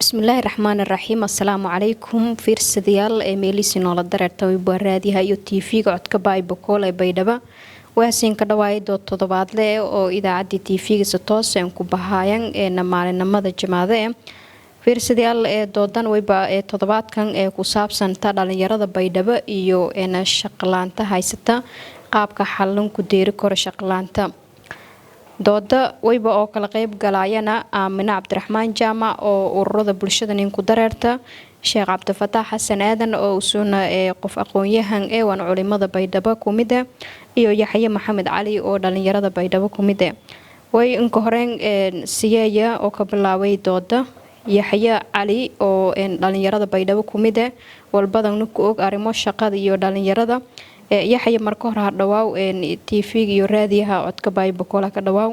بسم الله الرحمن الرحيم السلام عليكم fiirsadayaal meeliisi noola dareerta waybaaraadiha iyo TV ga codka Baybokol ee Baydhaba waasin ka dhawaaydo toddobaadle oo idaacadda TV ga si toos ah ku bahayaan maalinimada Jimcaha fiirsadayaal doodan wayba toddobaadkan ku saabsan dhalinyarada Baydhaba iyo shaqalaanta haysata qaabka xalin ku deeri karo shaqalaanta dooda wayba oo kala qayb galayana Aamina Cabdiraxmaan Jaamac oo ururada bulshada nin ku dareerta Sheekh Cabdifataax Xasan Aadan oo usuna qof aqoon-yahan waan culimada Baydhaba kumid iyo Yaxye Maxamed Cali oo dhalinyarada Baydhaba kumid way inka horeen siyaaya oo ka bilaaway dooda Yaxye Cali oo dhalinyarada Baydhaba kumid walbadan ku og arimo shaqada iyo dhalinyarada Yaxye marka hore dhawaaw TV iyo raadiyaha codka Baybokol ka dhawaaw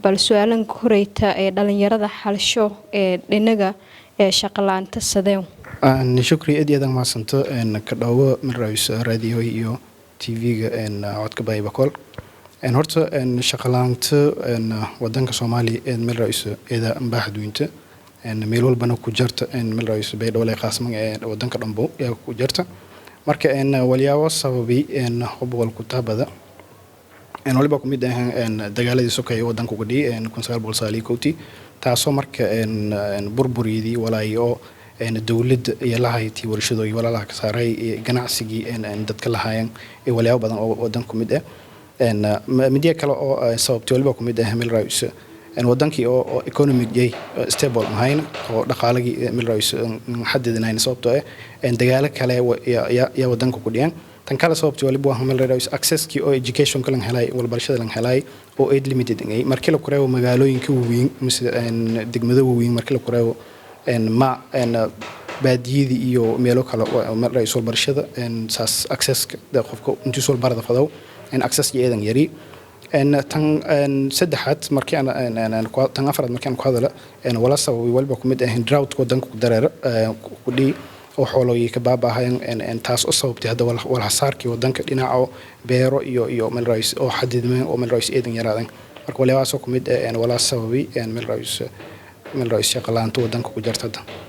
bal su'aalan koreyta dhalinyarada xalsho dhinaga shaqalaanta sadeen shukri aad ma santo ka dhawo marayso raadiyo iyo TV ga codka Baybokol horta shaqalaanta wadanka Soomaaliya marayso ida baaxduunta meel walbana ku jirta marayso Baydhabo leh qaasman wadanka dhanbo ku jirta marka waliyaabo sababi hubwal ku taabada waliba ku mid ah dagaaladii sokay wadanka uga dhigay 1990 taasoo marka burburiyay walaayo dawladda iyo lahayti warshado iyo walaalaha ka saaray ganacsigii dadka lahaayeen waliyaabo badan oo wadanka ku mid ah midiya kale oo sababtay waliba ku mid ah meel raayis wadankii oo economic jay stable ahayn oo dhaqaaligi meel raayis xadidinayn sababtoo dagaalo kale ya wadanka ku dhiyaan tan kale sababtoo waliba waa meel raayis access ki oo education kala helay wal barashada la helay oo aid limited ngay markii la kureeyo magaalooyinka weyn degmada weyn markii la kureeyo ma baadiyada iyo meelo kale oo meel raayis wal barashada saas access qofka intuu soo barada fadaw access yeedan yari tan saddexaad markii aan tan afraad markii aan ku hadala wala sabab walba ku mid ah drought wadanka ku dareer ku dhii oo xoolooyin ka baabaahayn taas oo sababtay hada wal hasaarkii wadanka dhinaca beero iyo meel raayis oo xadidmeen oo meel raayis eedan yaraadan marka waliba soo ku mid wala sababi meel raayis shaqalaanta wadanka ku jirta